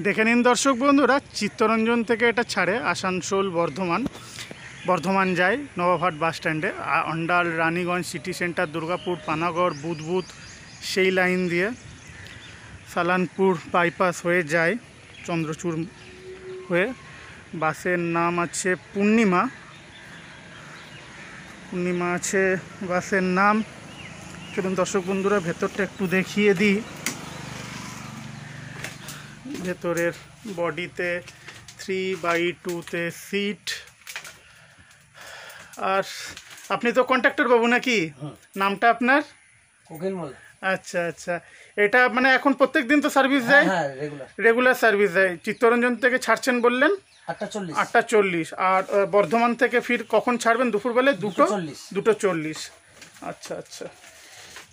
দেখে নিন দর্শক বন্ধুরা, চিত্তরঞ্জন থেকে এটা ছাড়ে আসানসোল বর্ধমান যায় নবাবহাট বাস স্ট্যান্ডে, অন্ডাল, রানীগঞ্জ, সিটি সেন্টার, দুর্গাপুর, পানাগড়, বুধবুধ সেই লাইন দিয়ে সালানপুর বাইপাস হয়ে যায় চন্দ্রচূড় হয়ে। বাসের নাম আছে পূর্ণিমা আছে বাসের নাম। চলুন দর্শক বন্ধুরা ভেতরটা একটু দেখিয়ে দিই। ভেতরের বডিতে 3x2 সিট। আর আপনি তো কন্ট্রাক্টর বাবু নাকি? নামটা আপনার? আচ্ছা আচ্ছা, এটা মানে এখন প্রত্যেক দিন তো সার্ভিস যায়? রেগুলার সার্ভিস যায়। চিত্তরঞ্জন থেকে ছাড়ছেন বললেন 8:40, আর বর্ধমান থেকে ফির কখন ছাড়বেন? দুপুরবেলায় 2:40। আচ্ছা আচ্ছা,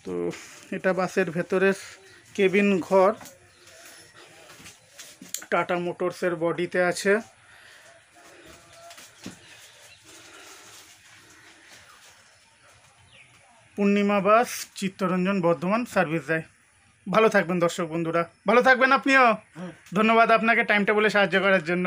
তো এটা বাসের ভেতরের কেবিন ঘর, টাটা মোটরসের বডিতে আছে। পূর্ণিমা বাস চিত্তরঞ্জন বর্ধমান সার্ভিস দেয়। ভালো থাকবেন দর্শক বন্ধুরা, ভালো থাকবেন আপনিও। ধন্যবাদ আপনাকে টাইমটা বলে সাহায্য করার জন্য।